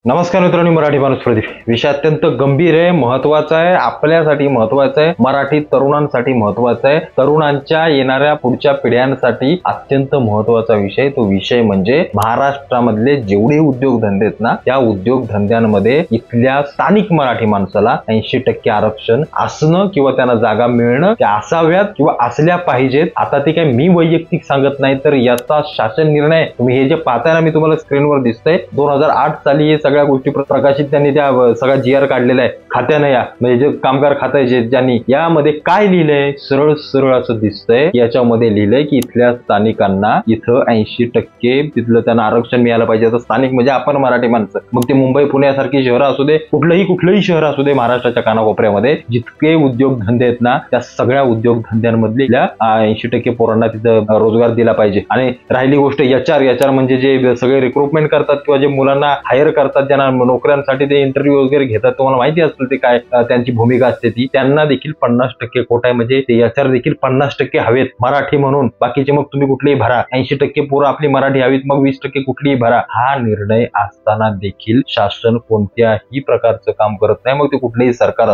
नमस्कार मित्रांनो, मराठी माणूस प्रदीप. विषय अत्यंत गंभीर आहे, महत्वाचा आहे, आपल्यासाठी महत्वाचा आहे, मराठी तरुणांसाठी महत्वाचा आहे, तरुणांच्या येणाऱ्या पुढच्या पिढ्यांसाठी अत्यंत महत्वाचा विषय. तो विषय म्हणजे महाराष्ट्रामधले जेवढे उद्योगधंदे आहेत ना, त्या उद्योगधंद्यांमध्ये इथल्या स्थानिक मराठी माणसाला 80% आरक्षण असणं किंवा त्यांना जागा मिळणं, त्या असाव्यात किंवा असल्या पाहिजेत. आता ते काय मी वैयक्तिक सांगत नाही, तर याचा शासन निर्णय तुम्ही हे जे पाहताय ना, मी तुम्हाला स्क्रीनवर दिसतंय, 2008 साली सगळ्या गोष्टी प्रकाशित त्यांनी त्या सगळा GR काढलेला आहे खात्यानं, या म्हणजे जे कामगार खातं आहे ज्यांनी, यामध्ये काय लिहिलंय, सरळ सरळ असं दिसतंय. याच्यामध्ये लिहिलंय की इथल्या स्थानिकांना इथं 80% तिथलं त्यांना आरक्षण मिळालं पाहिजे. आता स्थानिक म्हणजे आपण मराठी माणसं, मग ते मुंबई पुण्यासारखी शहरं असू दे, कुठलंही शहर असू दे, महाराष्ट्राच्या कानाकोपऱ्यामध्ये जितके उद्योगधंदे आहेत ना, त्या सगळ्या उद्योगधंद्यांमधल्या 80% पोरांना तिथं रोजगार दिला पाहिजे. आणि राहिली गोष्ट HR म्हणजे जे सगळे रिक्रुटमेंट करतात किंवा जे मुलांना हायर करतात, ज्यांना नोकऱ्यांसाठी ते इंटरव्ह्यू वगैरे घेतात, तुम्हाला माहिती असेल ते काय त्यांची भूमिका असते ती, त्यांना देखील 50% कोटा आहे. म्हणजे ते HR देखील 50% हवेत मराठी म्हणून, बाकीचे मग तुम्ही कुठलेही भरा. 80% पोरं आपली मराठी हवीत, मग 20% कुठलीही भरा. हा निर्णय असताना देखील शासन कोणत्याही प्रकारचं काम करत नाही, मग ते कुठलेही सरकार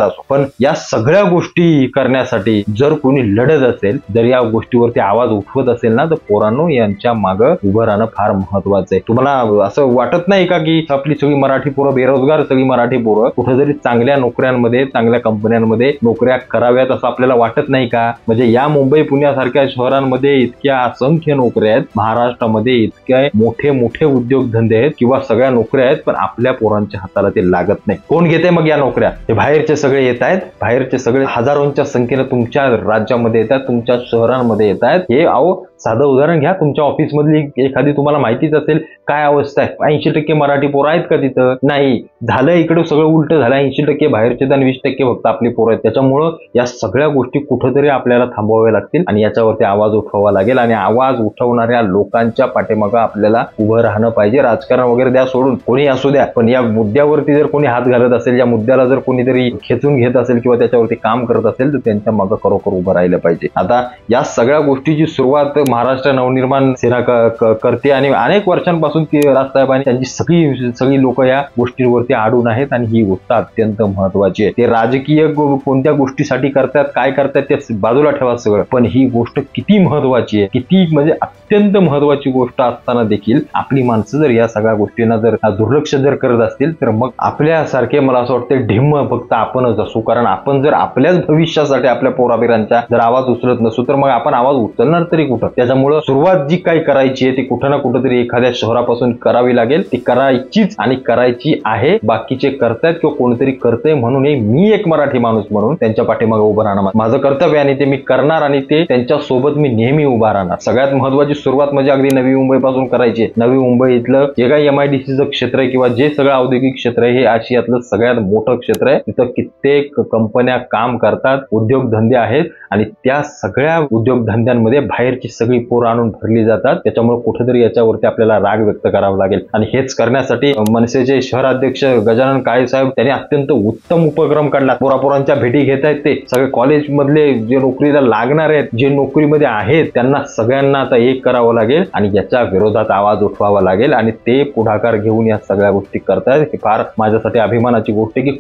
असो. पण या सगळ्या गोष्टी करण्यासाठी जर कोणी लढत असेल, जर या गोष्टीवरती आवाज उठवत असेल ना, तर पोरांनो यांच्या मागं उभं राहणं फार महत्वाचं आहे. तुम्हाला असं वाटत नाही का की आपली सगळी मराठी पोरं बेरोजगार, सगळी मराठी पोरं कुठेतरी चांगल्या नोकऱ्यांमध्ये, चांगल्या कंपन्यांमध्ये नोकऱ्या कराव्यात असं आपल्याला वाटत नाही का? म्हणजे या मुंबई पुण्यासारख्या शहरांमध्ये इतक्या असंख्य नोकऱ्या आहेत, महाराष्ट्रामध्ये इतके मोठे मोठे उद्योगधंदे आहेत किंवा सगळ्या नोकऱ्या आहेत, पण आपल्या पोरांच्या हाताला ते लागत नाही. कोण घेते मग या नोकऱ्या? हे बाहेरचे सगळे येत आहेत, बाहेरचे सगळे हजारोंच्या संख्येने तुमच्या राज्यामध्ये येतात, तुमच्या शहरांमध्ये येत आहेत. हे साधं उदाहरण घ्या, तुमच्या ऑफिस मधली एखादी तुम्हाला माहितीच असेल काय अवस्था आहे. 80% मराठी पोरं आहेत का तिथं? नाही. झालं इकडे सगळं उलट झालं, 80% बाहेरचे आणि 20% फक्त आपली पोरं आहेत. त्याच्यामुळं या सगळ्या गोष्टी कुठेतरी आपल्याला थांबवाव्या लागतील आणि याच्यावरती आवाज उठवावा लागेल. आणि आवाज उठवणाऱ्या लोकांच्या पाठीमागं आपल्याला उभं राहणं पाहिजे. राजकारण वगैरे द्या सोडून, कोणी असू द्या, पण या मुद्द्यावरती जर कोणी हात घालत असेल, या मुद्द्याला जर कोणीतरी खेचून घेत असेल किंवा त्याच्यावरती काम करत असेल, तर त्यांच्या मागं खरोखर उभं राहिलं पाहिजे. आता या सगळ्या गोष्टीची सुरुवात महाराष्ट्र नवनिर्माण सेना करते आणि अनेक वर्षांपासून राजसाहेबांनी त्यांची सगळी लोक या गोष्टींवरती अडून आहेत आणि ही गोष्ट अत्यंत महत्वाची आहे. ते राजकीय कोणत्या गोष्टीसाठी करतात, काय करतात ते बाजूला ठेवा सगळं, पण ही गोष्ट किती महत्वाची आहे, किती म्हणजे अत्यंत महत्वाची गोष्ट असताना देखील आपली माणसं जर या सगळ्या गोष्टींना जर दुर्लक्ष जर करत असतील, तर मग आपल्यासारखे मला असं वाटतं ढिम्म फक्त आपणच असू. कारण आपण जर आपल्याच भविष्यासाठी आपल्या पोराबिरांच्या जर आवाज उचलत नसू, तर मग आपण आवाज उचलणार तरी कुठं? त्याच्यामुळं सुरुवात जी काही करायची आहे ती कुठं ना कुठंतरी एखाद्या शहरापासून करावी लागेल. ती करायचीच आणि करायची आहे. बाकीचे करतायत किंवा कोणीतरी करतंय म्हणून मी एक मराठी माणूस म्हणून त्यांच्या पाठीमागे उभं राहणं माझं कर्तव्य आणि ते मी करणार आणि ते त्यांच्या सोबत मी नेहमी उभा राहणार. सगळ्यात महत्वाची सुरुवात म्हणजे अगदी नवी मुंबई पासून करायची आहे. नवी मुंबईतलं जे काही MIDCचं क्षेत्र आहे किंवा जे सगळं औद्योगिक क्षेत्र आहे, हे आशियातलं सगळ्यात मोठं क्षेत्र आहे. तिथं कित्येक कंपन्या काम करतात, उद्योगधंदे आहेत आणि त्या सगळ्या उद्योगधंद्यांमध्ये बाहेरची सगळी पोरं आणून भरली जातात. त्याच्यामुळे कुठेतरी याच्यावरती आपल्याला राग व्यक्त करावा लागेल आणि हेच करण्यासाठी मनसेचे शहराध्यक्ष गजानन काळे साहेब त्यांनी अत्यंत उत्तम उपक्रम काढला. पोरापोरांच्या भेटी घेत आहेत. ते सगळे कॉलेज मधले जे नोकरीला लागणार आहेत, जे नोकरीमध्ये आहेत, त्यांना सगळ्यांना आता एक करावं लागेल आणि याच्या विरोधात आवाज उठवावा लागेल आणि ते पुढाकार घेऊन या सगळ्या गोष्टी करतायत. ही फार माझ्यासाठी अभिमानाची गोष्ट आहे की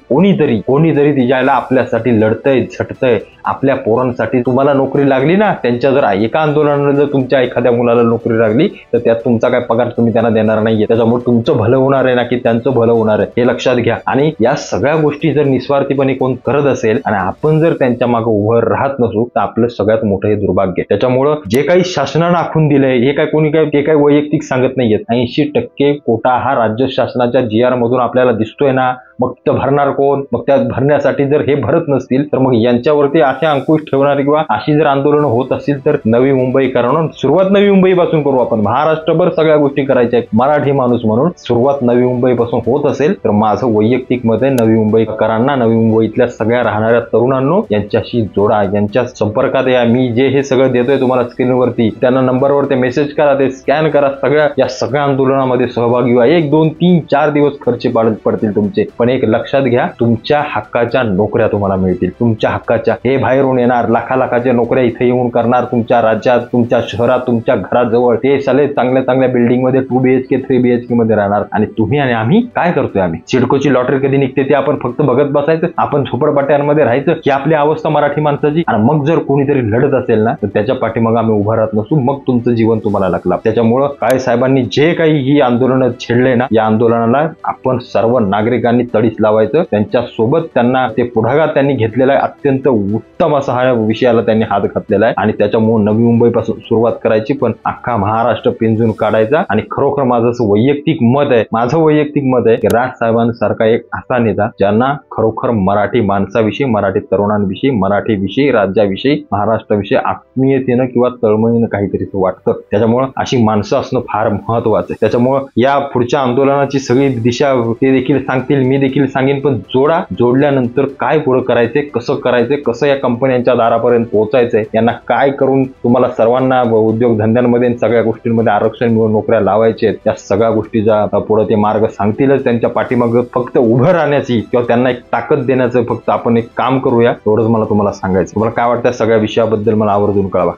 कोणीतरी तिच्याला आपल्यासाठी लढतंय, झटतंय. आपल्या पोरांसाठी तुम्हाला नोकरी लागली ना, त्यांच्या जर एका आंदोलनाने जर तुमच्या एखाद्या मुलाला नोकरी लागली, तर त्यात तुमचा काय पगार तुम्ही त्यांना देणार नाहीये. त्याच्यामुळे तुमचं भलं होणार आहे ना की त्यांचं भलं होणार आहे, हे लक्षात घ्या. आणि या सगळ्या गोष्टी जर निस्वार्थीपणे कोण करत असेल आणि आपण जर त्यांच्या मागे उभं राहत नसू, तर आपलं सगळ्यात मोठं हे दुर्भाग्य. त्याच्यामुळं जे काही शासनानं आखून दिलंय, हे काय कोणी ते काय वैयक्तिक सांगत नाहीयेत. 80% कोटा हा राज्य शासनाच्या GR मधून आपल्याला दिसतोय ना, मग तिथं भरणार कोण? मग त्या भरण्यासाठी जर हे भरत नसतील, तर मग यांच्यावरती असे अंकुश ठेवणारे किंवा अशी जर आंदोलनं होत असतील, तर नवी मुंबई करणं सुरुवात नवी मुंबई पासून करू. आपण महाराष्ट्रभर सगळ्या गोष्टी करायच्या आहेत. मराठी माणूस म्हणून सुरुवात नवी मुंबई पासून होत असेल, तर माझं वैयक्तिक मत आहे, नवी मुंबईकरांना, नवी मुंबईतल्या सगळ्या राहणाऱ्या तरुणांनो यांच्याशी जोडा, यांच्या संपर्कात या. मी जे हे सगळं देतोय तुम्हाला स्क्रीनवरती, त्यांना नंबरवर ते मेसेज करा, ते स्कॅन करा. या सगळ्या आंदोलनामध्ये सहभागी व्हा. 1, 2, 3, 4 दिवस खर्च पडतील तुमचे, पण एक लक्षात घ्या, तुमच्या हक्काच्या नोकऱ्या तुम्हाला मिळतील. तुमच्या हक्काच्या. हे बाहेरून येणार लाखाच्या नोकऱ्या इथे येऊन करणार तुमच्या राज्यात, तुमच्या शहरात, तुमच्या घराजवळ. ते चांगल्या बिल्डिंग मध्ये 2 BHK 3 BHK मध्ये राहणार आणि तुम्ही आणि आम्ही काय करतोय? आम्ही सिडकोची लॉटरी कधी निघते ते आपण फक्त बघत बसायचं, आपण झोपडपट्ट्यांमध्ये राहायचं ही आपली अवस्था मराठी माणसाची. आणि मग जर कोणीतरी लढत असेल ना तर त्याच्या पाठीमागे आम्ही उभा राहत नसू, मग तुमचं जीवन तुम्हाला लागला. त्याच्यामुळं काळे साहेबांनी जे काही ही आंदोलन छेडले ना, या आंदोलनाला आपण सर्व नागरिकांनी तडीस लावायचं. त्यांच्या सोबत त्यांना ते पुढाकार त्यांनी घेतलेला आहे. अत्यंत उत्तम असा हा विषयाला त्यांनी हात घातलेला आहे आणि त्याच्यामुळे नवी मुंबईपासून सुरुवात करायची, पण अख्खा महाराष्ट्र पिंजून काढायचा. आणि खरोखर माझं असं वैयक्तिक मत आहे, माझं वैयक्तिक मत आहे की राज साहेबांसारखा एक असा नेता ज्यांना खरोखर मराठी माणसाविषयी, मराठी तरुणांविषयी, मराठीविषयी, राज्याविषयी, महाराष्ट्राविषयी आत्मीयतेनं किंवा तळमळीनं काहीतरी वाटतं. त्याच्यामुळं अशी माणसं असणं फार महत्वाचं आहे. त्याच्यामुळं या पुढच्या आंदोलनाची सगळी दिशा ते देखील सांगतील, मी देखील सांगेन, पण जोडल्यानंतर काय पुढे करायचे, कसं करायचे, कसं या कंपन्यांच्या दारापर्यंत पोहोचायचंय, यांना काय करून तुम्हाला सर्वांना उद्योगधंद्यांमध्ये सगळ्या गोष्टींमध्ये आरक्षण मिळून नोकऱ्या लावायच्या आहेत, त्या सगळ्या गोष्टीचा पुढे ते मार्ग सांगतीलच. त्यांच्या पाठीमागे फक्त उभं राहण्याची किंवा त्यांना एक ताकद देण्याचं फक्त आपण एक काम करूया, एवढंच मला तुम्हाला सांगायचं. तुम्हाला काय वाटतं सगळ्या विषयाबद्दल मला आवर्जून कळवा.